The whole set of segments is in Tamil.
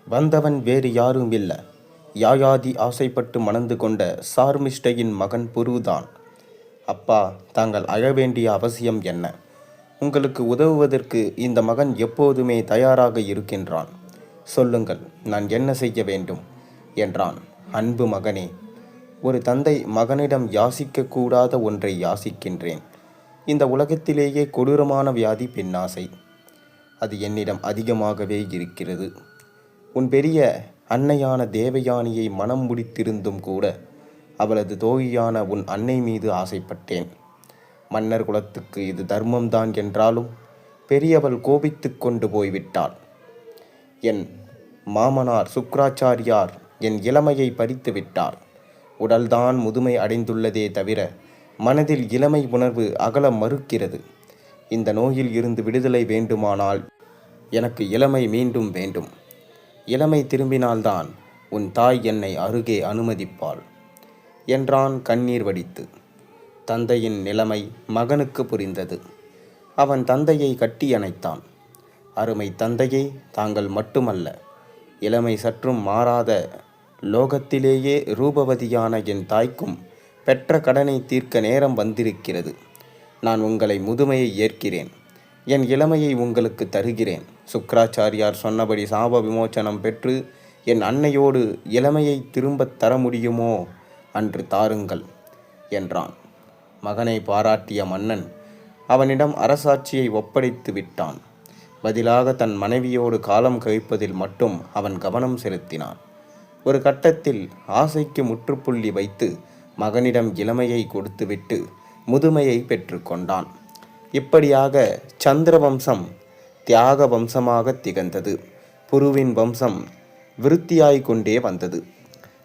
வந்தவன் வேறு யாரும் இல்ல, யாயாதி ஆசைப்பட்டு மணந்து கொண்ட சார்மிஷ்டையின் மகன் புருதான். அப்பா, தாங்கள் அழ வேண்டிய அவசியம் என்ன? உங்களுக்கு உதவுவதற்கு இந்த மகன் எப்போதுமே தயாராக இருக்கின்றான். சொல்லுங்கள், நான் என்ன செய்ய வேண்டும் என்றான். அன்பு மகனே, ஒரு தந்தை மகனிடம் யாசிக்க கூடாத ஒன்றை யாசிக்கின்றேன். இந்த உலகத்திலேயே கொடூரமான வியாதி பெண்ணாசை. அது என்னிடம் அதிகமாகவே இருக்கிறது. உன் பெரிய அன்னையான தேவயானியை மனம் முடித்திருந்தும் கூட அவளது தோழியான உன் அன்னை மீது ஆசைப்பட்டேன். மன்னர் குலத்துக்கு இது தர்மம்தான் என்றாலும் பெரியவள் கோபித்து கொண்டு போய்விட்டாள். என் மாமனார் சுக்ராச்சாரியார் என் இளமையை பறித்து விட்டார். உடல்தான் முதுமை அடைந்துள்ளதே தவிர மனதில் இளமை உணர்வு அகல மறுக்கிறது. இந்த நோயில் இருந்து விடுதலை வேண்டுமானால் எனக்கு இளமை மீண்டும் வேண்டும். இளமை திரும்பினால்தான் உன் தாய் என்னை அருகே அனுமதிப்பாள் என்றான் கண்ணீர் வடித்து. தந்தையின் நிலைமை மகனுக்கு புரிந்தது. அவன் தந்தையை கட்டியணைத்தான். அருமை தந்தையே, தாங்கள் மட்டுமல்ல, இளமை சற்றும் மாறாத லோகத்திலேயே ரூபவதியான என் தாய்க்கும் பெற்ற கடனை தீர்க்க நேரம் வந்திருக்கிறது. நான் உங்களை முதுமையை ஏற்கிறேன். என் இளமையை உங்களுக்கு தருகிறேன். சுக்ராச்சாரியார் சொன்னபடி சாப விமோச்சனம் பெற்று என் அன்னையோடு இளமையை திரும்பத் தர முடியுமோ அன்று தாருங்கள் என்றான். மகனை பாராட்டிய மன்னன் அவனிடம் அரசாட்சியை ஒப்படைத்து விட்டான். பதிலாக தன் மனைவியோடு காலம் கழிப்பதில் மட்டும் அவன் கவனம் செலுத்தினான். ஒரு கட்டத்தில் ஆசைக்கு முற்றுப்புள்ளி வைத்து மகனிடம் இளமையை கொடுத்துவிட்டு முதுமையை பெற்று கொண்டான். இப்படியாக சந்திர வம்சம் தியாக வம்சமாக திகழ்ந்தது. புருவின் வம்சம் விருத்தியாய் கொண்டே வந்தது.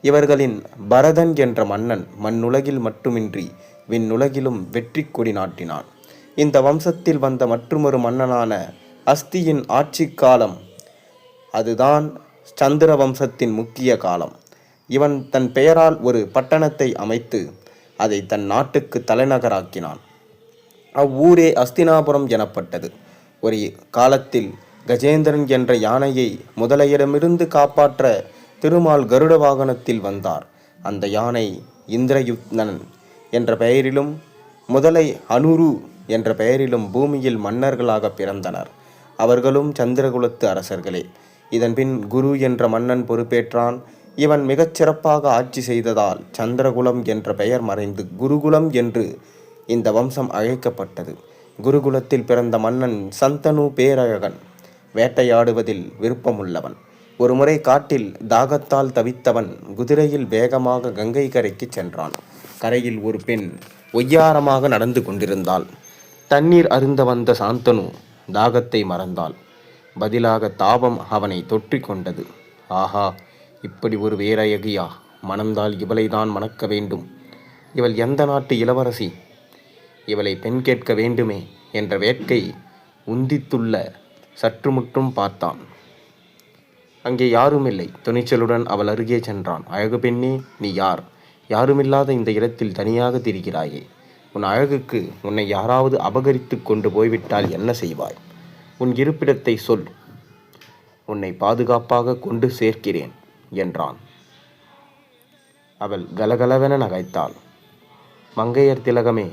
இவர்களின் பரதன் என்ற மன்னன் மண்ணுலகில் மட்டுமின்றி விண்ணுலகிலும் வெற்றி கொடி நாட்டினான். இந்த வம்சத்தில் வந்த மற்றொரு மன்னனான அஸ்தியின் ஆட்சி காலம், அதுதான் சந்திர வம்சத்தின் முக்கிய காலம். இவன் தன் பெயரால் ஒரு பட்டணத்தை அமைத்து அதை தன் நாட்டுக்கு தலைநகராக்கினான். அவ்வூரே அஸ்தினாபுரம் எனப்பட்டது. ஒரு காலத்தில் கஜேந்திரன் என்ற யானையை முதலையிடமிருந்து காப்பாற்ற திருமால் கருட வாகனத்தில் வந்தார். அந்த யானை இந்திரயுத்னன் என்ற பெயரிலும் முதலை அனுரு என்ற பெயரிலும் பூமியில் மன்னர்களாக பிறந்தனர். அவர்களும் சந்திரகுலத்து அரசர்களே. இதன்பின் குரு என்ற மன்னன் பொறுப்பேற்றான். இவன் மிகச் சிறப்பாக ஆட்சி செய்ததால் சந்திரகுலம் என்ற பெயர் மறைந்து குருகுலம் என்று இந்த வம்சம் அழைக்கப்பட்டது. குருகுலத்தில் பிறந்த மன்னன் சந்தனு பேரழகன். வேட்டையாடுவதில் விருப்பமுள்ளவன். ஒருமுறை காட்டில் தாகத்தால் தவித்தவன் குதிரையில் வேகமாக கங்கை கரைக்கு சென்றான். கரையில் ஒரு பெண் ஒய்யாரமாக நடந்து கொண்டிருந்தாள். தண்ணீர் அருந்த வந்த சாந்தனு தாகத்தை மறந்தாள். பதிலாக தாபம் அவனை தொற்றி கொண்டது. ஆஹா, இப்படி ஒரு வேரழகியா? மணந்தால் இவளைதான் மணக்க வேண்டும். இவள் எந்த நாட்டு இளவரசி? இவளை பெண் கேட்க வேண்டுமே என்ற வேட்கை உந்தித்துள்ள சற்றுமுற்றும் பார்த்தான். அங்கே யாருமில்லை. துணிச்சலுடன் அவள் அருகே சென்றான். அழகு பெண்ணே, நீ யார்? யாருமில்லாத இந்த இடத்தில் தனியாக திரிகிறாயே. உன் அழகுக்கு உன்னை யாராவது அபகரித்து கொண்டு போய்விட்டால் என்ன செய்வாய்? உன் இருப்பிடத்தை சொல். உன்னை பாதுகாப்பாக கொண்டு சேர்க்கிறேன் என்றான். அவள் கலகலவென நகைத்தாள். மங்கையர் திலகமே,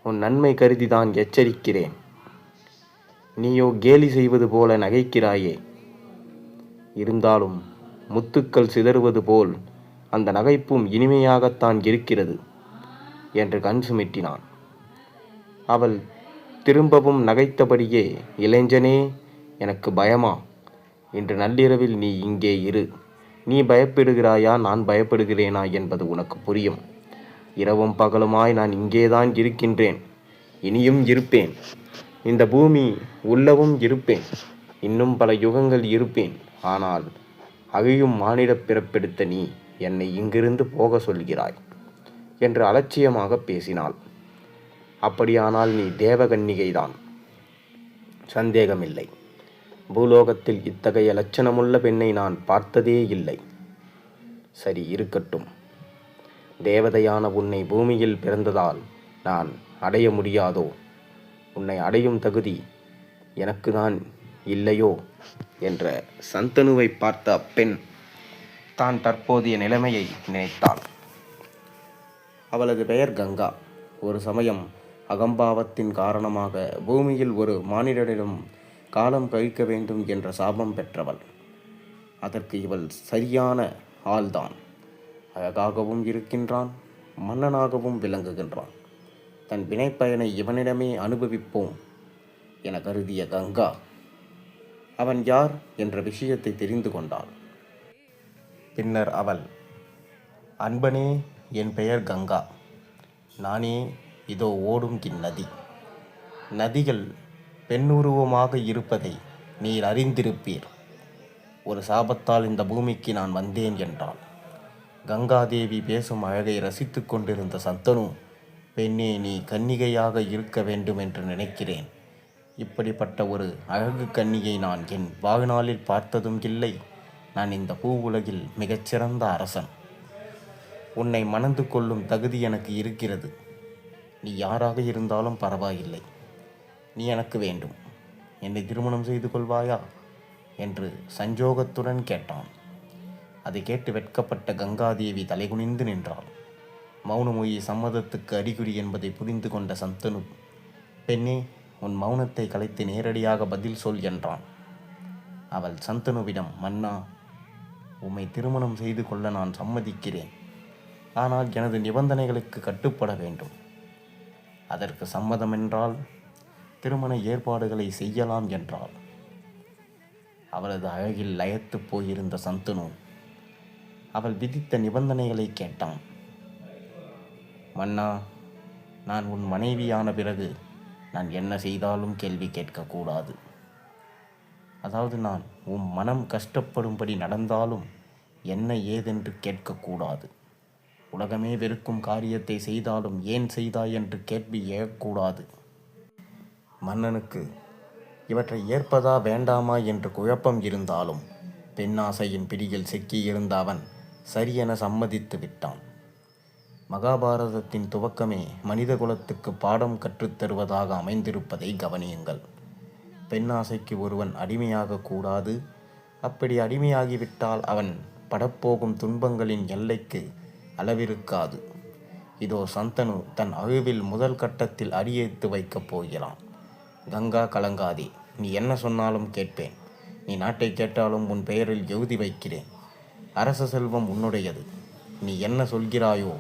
உன் நன்மை கருதிதான் எச்சரிக்கிறேன். நீயோ கேலி செய்வது போல நகைக்கிறாயே. இருந்தாலும் முத்துக்கள் சிதறுவது போல் அந்த நகைப்பும் இனிமையாகத்தான் இருக்கிறது என்று கண் சுமிட்டினான். அவள் திரும்பவும் நகைத்தபடியே, இளைஞனே, எனக்கு பயமா? இன்று நள்ளிரவில் நீ இங்கே இரு. நீ பயப்படுகிறாயா, நான் பயப்படுகிறேனா என்பது உனக்கு புரியும். இரவும் பகலுமாய் நான் இங்கேதான் இருக்கின்றேன். இனியும் இருப்பேன். இந்த பூமி உள்ளவும் இருப்பேன். இன்னும் பல யுகங்கள் இருப்பேன். ஆனால் அழியும் மானிடப் பிறப்பெடுத்த நீ என்னை இங்கிருந்து போக சொல்கிறாய் என்று அலட்சியமாக பேசினாள். அப்படியானால் நீ தேவகன்னிகைதான், சந்தேகமில்லை. பூலோகத்தில் இத்தகைய லட்சணமுள்ள பெண்ணை நான் பார்த்ததே இல்லை. சரி, இருக்கட்டும். தேவதையான உன்னை பூமியில் பிறந்ததால் நான் அடைய முடியாதோ? உன்னை அடையும் தகுதி எனக்கு தான் இல்லையோ என்ற சந்தனுவை பார்த்த அப்பெண் தான் தற்போதைய நிலைமையை நினைத்தாள். அவளது பெயர் கங்கா. ஒரு சமயம் அகம்பாவத்தின் காரணமாக பூமியில் ஒரு மானிடனிடம் காலம் கழிக்க வேண்டும் என்ற சாபம் பெற்றவள். அதற்கு இவள் சரியான ஆள்தான். அழகாகவும் இருக்கின்றான், மன்னனாகவும் விளங்குகின்றான். தன் வினைப்பயனை இவனிடமே அனுபவிப்போம் என கருதிய கங்கா அவன் யார் என்ற விஷயத்தை தெரிந்து கொண்டாள். பின்னர் அவள், அன்பனே, என் பெயர் கங்கா. நானே இதோ ஓடும் இந்நதி. நதிகள் பெண்ணுருவமாக இருப்பதை நீர் அறிந்திருப்பீர். ஒரு சாபத்தால் இந்த பூமிக்கு நான் வந்தேன் என்றாள். கங்காதேவி பேசும் அழகை ரசித்து கொண்டிருந்த சந்தனு, பெண்ணே, நீ கன்னிகையாக இருக்க வேண்டும் என்று நினைக்கிறேன். இப்படிப்பட்ட ஒரு அழகு கன்னியை நான் என் வாழ்நாளில் பார்த்ததும் இல்லை. நான் இந்த பூ உலகில் மிகச்சிறந்த அரசன். உன்னை மணந்து கொள்ளும் தகுதி எனக்கு இருக்கிறது. நீ யாராக இருந்தாலும் பரவாயில்லை. நீ எனக்கு வேண்டும். என்னை திருமணம் செய்து கொள்வாயா என்று சஞ்சோகத்துடன் கேட்டான். அதை கேட்டு வெட்கப்பட்ட கங்காதேவி தலைகுனிந்து நின்றாள். மௌனமொழி சம்மதத்துக்கு அறிகுறி என்பதை புரிந்து கொண்ட சந்தனு, பெண்ணே, உன் மௌனத்தை கலைத்து நேரடியாக பதில் சொல் என்றான். அவள் சந்தனுவிடம், மன்னா, உம்மை திருமணம் செய்து கொள்ள நான் சம்மதிக்கிறேன். ஆனால் எனது நிபந்தனைகளுக்கு கட்டுப்பட வேண்டும். அதற்கு சம்மதமென்றால் திருமண ஏற்பாடுகளை செய்யலாம் என்றாள். அவளது அழகில் லயத்து போயிருந்த சந்தனு அவள் விதித்த நிபந்தனைகளை கேட்டான். மன்னா, நான் உன் மனைவியான பிறகு நான் என்ன செய்தாலும் கேள்வி கேட்கக்கூடாது. அதாவது நான் உன் மனம் கஷ்டப்படும்படி நடந்தாலும் என்ன ஏதென்று கேட்கக்கூடாது. உலகமே வெறுக்கும் காரியத்தை செய்தாலும் ஏன் செய்தாய் என்று கேள்வி எழக்கூடாது. மன்னனுக்கு இவற்றை ஏற்பதா வேண்டாமா என்று குழப்பம் இருந்தாலும் பெண்ணாசையின் பிடியில் சிக்கியிருந்த அவன் சரியென சம்மதித்து விட்டான். மகாபாரதத்தின் துவக்கமே மனித குலத்துக்கு பாடம் கற்றுத்தருவதாக அமைந்திருப்பதை கவனியுங்கள். பெண்ணாசைக்கு ஒருவன் அடிமையாக கூடாது. அப்படி அடிமையாகிவிட்டால் அவன் படப்போகும் துன்பங்களின் எல்லைக்கு அளவிருக்காது. இதோ சந்தனு தன் அழிவில் முதல் கட்டத்தில் அடியெடுத்து வைக்கப் போகிறான். கங்கா, கலங்காதே. நீ என்ன சொன்னாலும் கேட்பேன். நீ நாட்டை கேட்டாலும் உன் பெயரில் எழுதி வைக்கிறேன். அரச செல்வம் உன்னுடையது. நீ என்ன சொல்கிறாயோ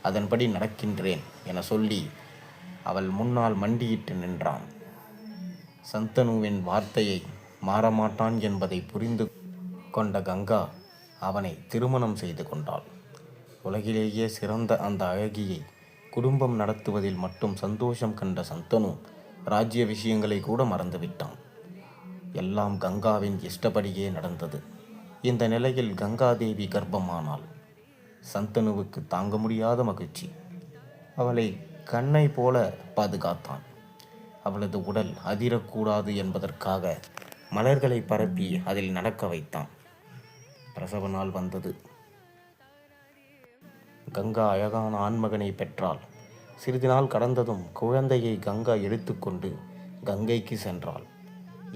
அதன்படி நடக்கின்றேன் என சொல்லி அவள் முன்னால் மண்டியிட்டு நின்றான். சந்தனுவின் வார்த்தையை மாறமாட்டான் என்பதை புரிந்து கொண்ட கங்கா அவனை திருமணம் செய்து கொண்டாள். உலகிலேயே சிறந்த அந்த அழகியை குடும்பம் நடத்துவதில் மட்டும் சந்தோஷம் கண்ட சந்தனு ராஜ்ய விஷயங்களை கூட மறந்துவிட்டான். எல்லாம் கங்காவின் இஷ்டப்படியே நடந்தது. இந்த நிலையில் கங்காதேவி கர்ப்பமானாள். சந்தனுவுக்கு தாங்க முடியாத மகிழ்ச்சி. அவளை கண்ணை போல பாதுகாத்தான். அவளது உடல் அதிரக்கூடாது என்பதற்காக மலர்களை பரப்பி அதில் நடக்க வைத்தான். பிரசவ நாள் வந்தது. கங்கா அழகான ஆண்மகனை பெற்றாள். சிறிது நாள் கடந்ததும் குழந்தையை கங்கா எடுத்துக்கொண்டு கங்கைக்கு சென்றாள்.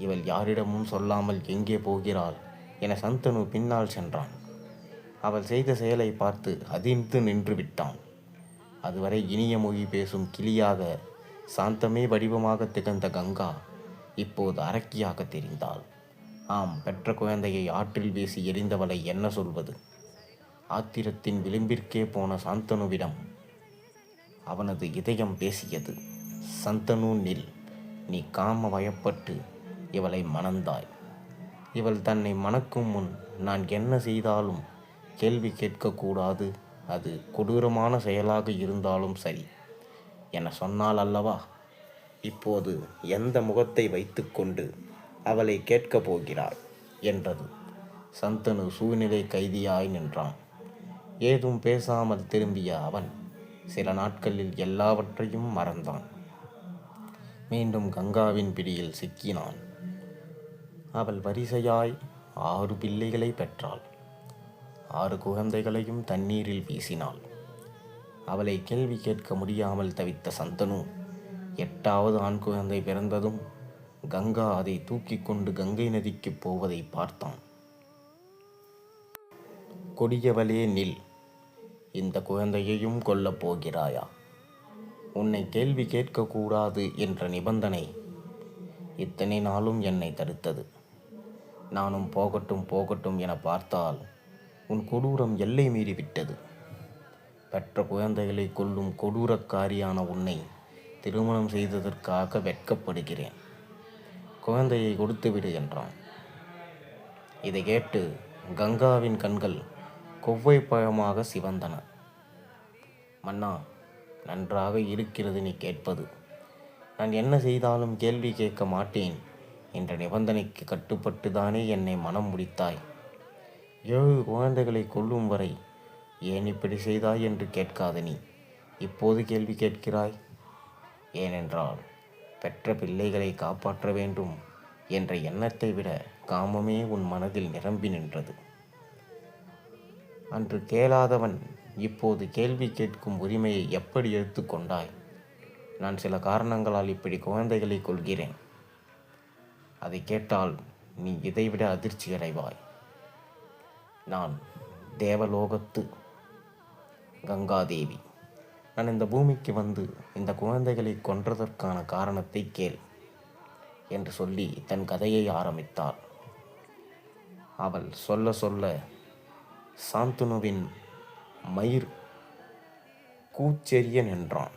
இவள் யாரிடமும் சொல்லாமல் எங்கே போகிறாள் என சந்தனு பின்னால் சென்றான். அவள் செய்த செயலை பார்த்து அதிர்ந்து நின்று விட்டான். அதுவரை இனிய மொழி பேசும் கிளியாக சாந்தமே வடிவமாக திகழ்ந்த கங்கா இப்போது அரக்கியாக தெரிந்தாள். ஆம், பெற்ற குழந்தையை ஆற்றில் வீசி எறிந்தவளை என்ன சொல்வது? ஆத்திரத்தின் விளிம்பிற்கே போன சாந்தனுவிடம் அவனது இதயம் பேசியது. சந்தனு, நில். நீ காம வயப்பட்டு இவளை மணந்தாய். இவள் தன்னை மணக்கும் முன் நான் என்ன செய்தாலும் கேள்வி கேட்கக்கூடாது. அது கொடூரமான செயலாக இருந்தாலும் சரி என சொன்னால் அல்லவா? இப்போது எந்த முகத்தை வைத்துக்கொண்டு அவளை கேட்கப் போகிறாள் என்றது. சந்தனு சூழ்நிலை கைதியாய் நின்றான். ஏதும் பேசாமல் திரும்பிய அவன் சில நாட்களில் எல்லாவற்றையும் மறந்தான். மீண்டும் கங்காவின் பிடியில் சிக்கினான். அவள் வரிசையாய் 6 பிள்ளைகளை பெற்றாள். 6 குழந்தைகளையும் தண்ணீரில் வீசினாள். அவளை கேள்வி கேட்க முடியாமல் தவித்த சந்தனு 8வது ஆண் குழந்தை பிறந்ததும் கங்கா அதை தூக்கி கொண்டு கங்கை நதிக்கு போவதை பார்த்தான். கொடியவளே நில், இந்த குழந்தையையும் கொல்லப் போகிறாயா? உன்னை கேள்வி கேட்கக்கூடாது என்ற நிபந்தனை இத்தனை நாளும் என்னை தடுத்தது. நானும் போகட்டும் போகட்டும் என பார்த்தால் உன் கொடூரம் எல்லை மீறிவிட்டது. பெற்ற குழந்தைகளை கொல்லும் கொடூரக்காரியான உன்னை திருமணம் செய்ததற்காக வெட்கப்படுகிறேன். குழந்தையை கொடுத்துவிடு என்றான். இதை கேட்டு கங்காவின் கண்கள் கொவ்வை பழமாக சிவந்தன. மன்னா, நன்றாக இருக்கிறது நீ கேட்பது. நான் என்ன செய்தாலும் கேள்வி கேட்க மாட்டேன் என்ற நிபந்தனைக்கு கட்டுப்பட்டு தானே என்னை மனம் முடித்தாய். 7 குழந்தைகளை கொல்லும் வரை ஏன் இப்படி செய்தாய் என்று கேட்காத நீ இப்போது கேள்வி கேட்கிறாய். ஏனென்றால் பெற்ற பிள்ளைகளை காப்பாற்ற வேண்டும் என்ற எண்ணத்தை விட காமமே உன் மனதில் நிரம்பி நின்றது. அன்று கேளாதவன் இப்போது கேள்வி கேட்கும் உரிமையை எப்படி எடுத்துக்கொண்டாய்? நான் சில காரணங்களால் இப்படி குழந்தைகளை கொள்கிறேன். அதை கேட்டால் நீ இதைவிட அதிர்ச்சி அடைவாய். நான் தேவலோகத்து கங்காதேவி. நான் இந்த பூமிக்கு வந்து இந்த குழந்தைகளை கொன்றதற்கான காரணத்தை கேள் என்று சொல்லி தன் கதையை ஆரம்பித்தாள். அவள் சொல்ல சொல்ல சாந்தனுவின் மயிர் கூச்செறிய நின்றான்.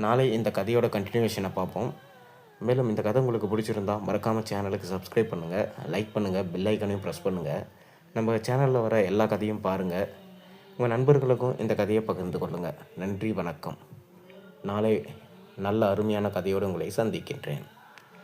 நாளை இந்த கதையோட கண்டினியூஷனை பார்ப்போம். மேலும் இந்த கதை உங்களுக்கு பிடிச்சிருந்தா மறக்காமல் சேனலுக்கு சப்ஸ்கிரைப் பண்ணுங்கள், லைக் பண்ணுங்கள், பெல் ஐக்கனையும் ப்ரெஸ் பண்ணுங்கள். நம்ம சேனலில் வர எல்லா கதையும் பாருங்கள். உங்கள் நண்பர்களுக்கும் இந்த கதையை பகிர்ந்து கொள்ளுங்கள். நன்றி, வணக்கம். நாளை நல்ல அருமையான கதையோடு உங்களை சந்திக்கின்றேன்.